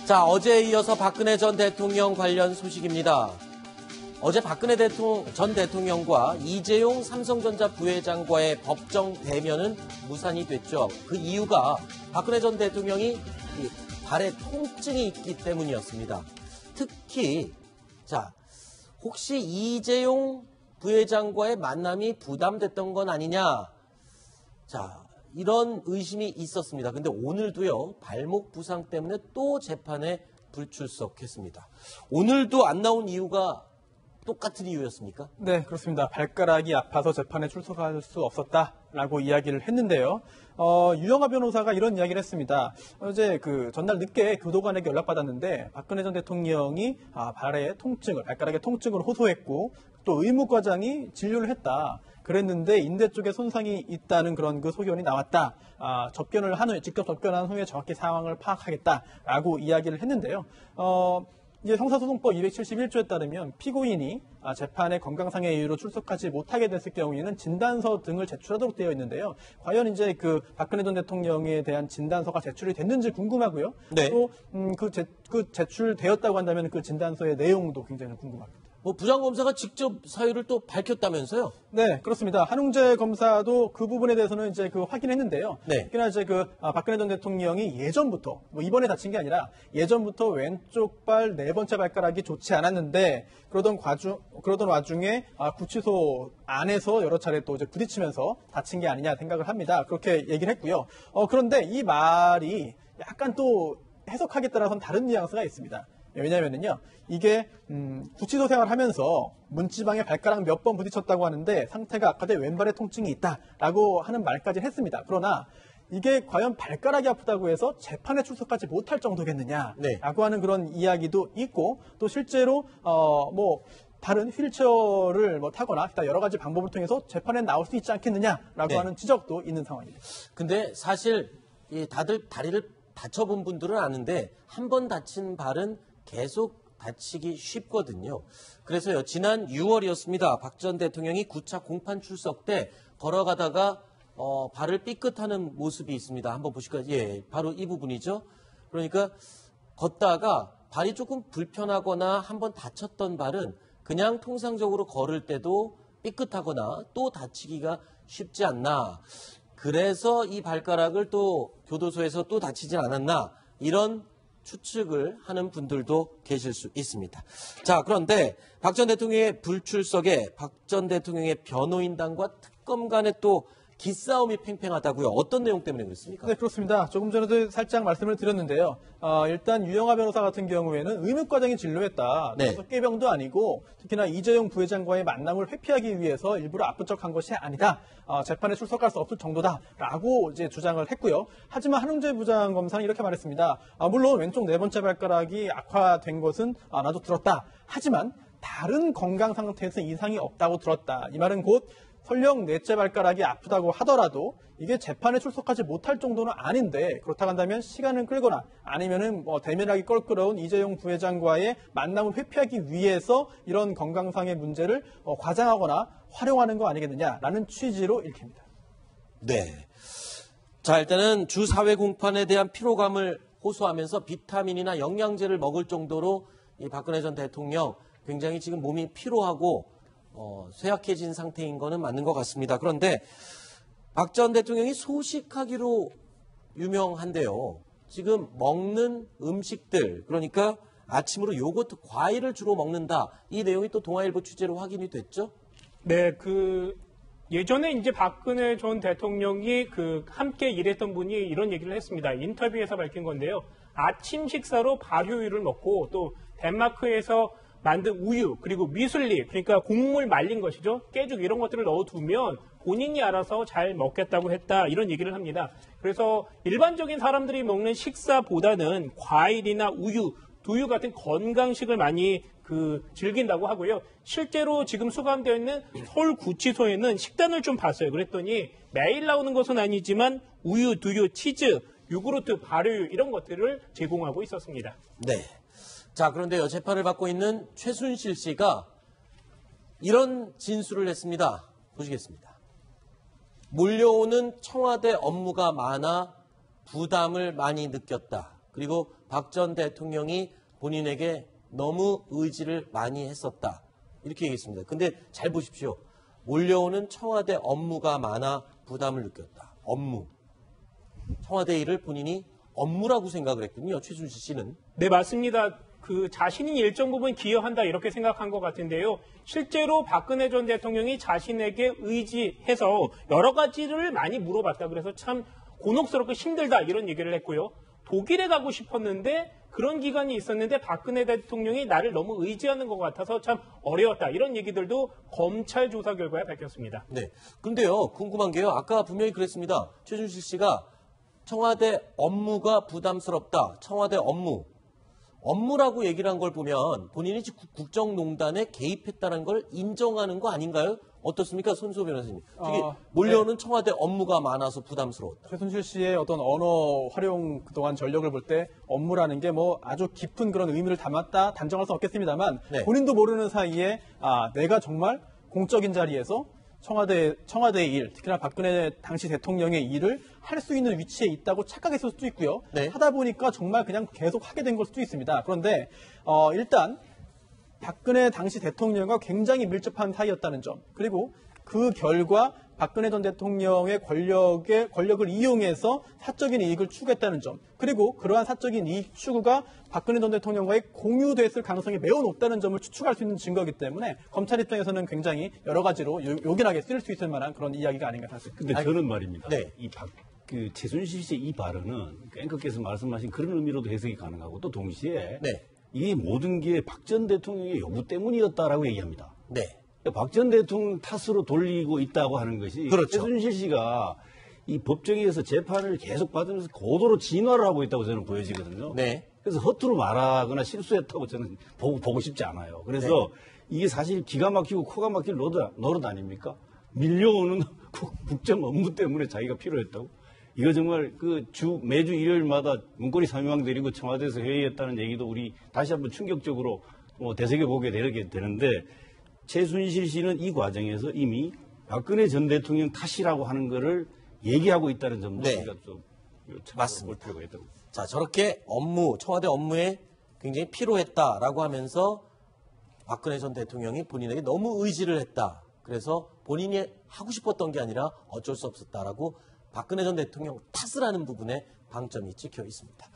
자, 어제에 이어서 박근혜 전 대통령 관련 소식입니다. 어제 박근혜 전 대통령과 이재용 삼성전자 부회장과의 법정 대면은 무산이 됐죠. 그 이유가 박근혜 전 대통령이 발에 통증이 있기 때문이었습니다. 특히 혹시 이재용 부회장과의 만남이 부담됐던 건 아니냐? 이런 의심이 있었습니다. 근데 오늘도요, 발목 부상 때문에 또 재판에 불출석했습니다. 오늘도 안 나온 이유가 똑같은 이유였습니까? 네, 그렇습니다. 발가락이 아파서 재판에 출석할 수 없었다라고 이야기를 했는데요. 유영하 변호사가 이런 이야기를 했습니다. 어제 전날 늦게 교도관에게 연락받았는데 박근혜 전 대통령이 발가락의 통증을 호소했고 또 의무과장이 진료를 했다. 그랬는데 인대 쪽에 손상이 있다는 그런 소견이 나왔다. 직접 접견한 후에 정확히 상황을 파악하겠다라고 이야기를 했는데요. 이제 형사소송법 271조에 따르면 피고인이 재판에 건강상의 이유로 출석하지 못하게 됐을 경우에는 진단서 등을 제출하도록 되어 있는데요. 과연 이제 박근혜 전 대통령에 대한 진단서가 제출이 됐는지 궁금하고요. 네. 또 제출되었다고 한다면 그 진단서의 내용도 굉장히 궁금합니다. 부장검사가 직접 사유를 또 밝혔다면서요? 네, 그렇습니다. 한웅재 검사도 그 부분에 대해서는 이제 확인했는데요. 네. 특히나 이제 박근혜 전 대통령이 예전부터, 이번에 다친 게 아니라 예전부터 왼쪽 발 네 번째 발가락이 좋지 않았는데 그러던 와중에 구치소 안에서 여러 차례 또 이제 부딪히면서 다친 게 아니냐 생각을 합니다. 그렇게 얘기를 했고요. 그런데 이 말이 약간 또 해석하기에 따라서는 다른 뉘앙스가 있습니다. 왜냐면은요, 이게, 구치소 생활하면서 문지방에 발가락 몇 번 부딪혔다고 하는데 상태가 악화돼 왼발에 통증이 있다라고 하는 말까지 했습니다. 그러나 이게 과연 발가락이 아프다고 해서 재판에 출석하지 못할 정도겠느냐라고 네. 하는 그런 이야기도 있고 또 실제로, 다른 휠체어를 타거나 여러 가지 방법을 통해서 재판에 나올 수 있지 않겠느냐라고 네. 하는 지적도 있는 상황입니다. 근데 사실 다들 다리를 다쳐본 분들은 아는데 한 번 다친 발은 계속 다치기 쉽거든요. 그래서요, 지난 6월이었습니다. 박 전 대통령이 9차 공판 출석 때 걸어가다가 발을 삐끗하는 모습이 있습니다. 한번 보실까요? 예, 바로 이 부분이죠. 그러니까 걷다가 발이 조금 불편하거나 한번 다쳤던 발은 그냥 통상적으로 걸을 때도 삐끗하거나 또 다치기가 쉽지 않나. 그래서 이 발가락을 또 교도소에서 또 다치진 않았나. 이런 추측을 하는 분들도 계실 수 있습니다. 자, 그런데 박 전 대통령의 불출석에 박 전 대통령의 변호인단과 특검 간에 또 기싸움이 팽팽하다고요. 어떤 내용 때문에 그렇습니까? 네, 그렇습니다. 조금 전에도 살짝 말씀을 드렸는데요. 일단 유영하 변호사 같은 경우에는 의무과장이 진료했다. 네. 깨병도 아니고 특히나 이재용 부회장과의 만남을 회피하기 위해서 일부러 아픈 척한 것이 아니다. 재판에 출석할 수 없을 정도다라고 이제 주장을 했고요. 하지만 한웅재 부장검사는 이렇게 말했습니다. 물론 왼쪽 네 번째 발가락이 악화된 것은 나도 들었다. 하지만 다른 건강 상태에서 이상이 없다고 들었다. 이 말은 곧 설령 넷째 발가락이 아프다고 하더라도 이게 재판에 출석하지 못할 정도는 아닌데 그렇다고 한다면 시간을 끌거나 아니면은 대면하기 껄끄러운 이재용 부회장과의 만남을 회피하기 위해서 이런 건강상의 문제를 과장하거나 활용하는 거 아니겠느냐라는 취지로 읽힙니다. 네. 자, 일단은 주 4회 공판에 대한 피로감을 호소하면서 비타민이나 영양제를 먹을 정도로 이 박근혜 전 대통령 굉장히 지금 몸이 피로하고 쇠약해진 상태인 거는 맞는 것 같습니다. 그런데 박 전 대통령이 소식하기로 유명한데요. 지금 먹는 음식들, 그러니까 아침으로 요거트, 과일을 주로 먹는다. 이 내용이 또 동아일보 취재로 확인이 됐죠? 네, 예전에 이제 박근혜 전 대통령이 함께 일했던 분이 이런 얘기를 했습니다. 인터뷰에서 밝힌 건데요. 아침 식사로 발효유를 먹고 또 덴마크에서 만든 우유, 그리고 미술리, 그러니까 곡물 말린 것이죠. 깨죽 이런 것들을 넣어두면 본인이 알아서 잘 먹겠다고 했다. 이런 얘기를 합니다. 그래서 일반적인 사람들이 먹는 식사보다는 과일이나 우유, 두유 같은 건강식을 많이 즐긴다고 하고요. 실제로 지금 수감되어 있는 서울구치소에는 식단을 좀 봤어요. 그랬더니 매일 나오는 것은 아니지만 우유, 두유, 치즈, 요구르트, 발효유 이런 것들을 제공하고 있었습니다. 네. 자, 그런데요, 재판을 받고 있는 최순실 씨가 이런 진술을 했습니다. 보시겠습니다. 몰려오는 청와대 업무가 많아 부담을 많이 느꼈다. 그리고 박 전 대통령이 본인에게 너무 의지를 많이 했었다. 이렇게 얘기했습니다. 근데 잘 보십시오. 몰려오는 청와대 업무가 많아 부담을 느꼈다. 업무. 청와대 일을 본인이 업무라고 생각을 했군요. 최순실 씨는. 네, 맞습니다. 그 자신이 일정 부분 기여한다 이렇게 생각한 것 같은데요. 실제로 박근혜 전 대통령이 자신에게 의지해서 여러 가지를 많이 물어봤다. 그래서 참 곤혹스럽고 힘들다 이런 얘기를 했고요. 독일에 가고 싶었는데 그런 기간이 있었는데 박근혜 대통령이 나를 너무 의지하는 것 같아서 참 어려웠다. 이런 얘기들도 검찰 조사 결과에 밝혔습니다. 네. 근데요, 궁금한 게요. 아까 분명히 그랬습니다. 최순실 씨가 청와대 업무가 부담스럽다. 청와대 업무라고 얘기를 한 걸 보면 본인이 국정농단에 개입했다는 걸 인정하는 거 아닌가요? 어떻습니까? 손수호 변호사님. 특히 몰려오는 청와대 업무가 많아서 부담스러웠다. 최순실 씨의 어떤 언어 활용 그동안 전력을 볼 때 업무라는 게 뭐 아주 깊은 그런 의미를 담았다 단정할 수 없겠습니다만 네. 본인도 모르는 사이에 내가 정말 공적인 자리에서 청와대의 일, 특히나 박근혜 당시 대통령의 일을 할 수 있는 위치에 있다고 착각했을 수도 있고요. 네. 하다 보니까 정말 그냥 계속 하게 된 걸 수도 있습니다. 그런데 일단 박근혜 당시 대통령과 굉장히 밀접한 사이였다는 점, 그리고 그 결과 박근혜 전 대통령의 권력을 이용해서 사적인 이익을 추구했다는 점, 그리고 그러한 사적인 이익 추구가 박근혜 전 대통령과의 공유됐을 가능성이 매우 높다는 점을 추측할 수 있는 증거이기 때문에 검찰 입장에서는 굉장히 여러 가지로 요긴하게 쓸 수 있을 만한 그런 이야기가 아닌가 생각합니다. 근데 저는 말입니다. 네. 그 최순실 씨의 이 발언은 앵커께서 말씀하신 그런 의미로도 해석이 가능하고 또 동시에 네. 이 모든 게 박 전 대통령의 요구 때문이었다라고 얘기합니다. 네. 박 전 대통령 탓으로 돌리고 있다고 하는 것이 그렇죠. 최순실 씨가 이 법정에서 재판을 계속 받으면서 고도로 진화를 하고 있다고 저는 보여지거든요. 네. 그래서 허투루 말하거나 실수했다고 저는 보고 싶지 않아요. 그래서 이게 사실 기가 막히고 코가 막힐 노릇 아닙니까? 밀려오는 국정 업무 때문에 자기가 필요했다고? 이거 정말 매주 일요일마다 문고리 3명 데리고 청와대에서 회의했다는 얘기도 우리 다시 한번 충격적으로 되새겨보게 되는데 최순실 씨는 이 과정에서 이미 박근혜 전 대통령 탓이라고 하는 거를 얘기하고 있다는 점도 네. 우리가 좀 맞습니다. 볼 필요가 있다고. 자, 저렇게 청와대 업무에 굉장히 필요했다라고 하면서 박근혜 전 대통령이 본인에게 너무 의지를 했다. 그래서 본인이 하고 싶었던 게 아니라 어쩔 수 없었다라고 박근혜 전 대통령 탓을 하는 부분에 방점이 찍혀 있습니다.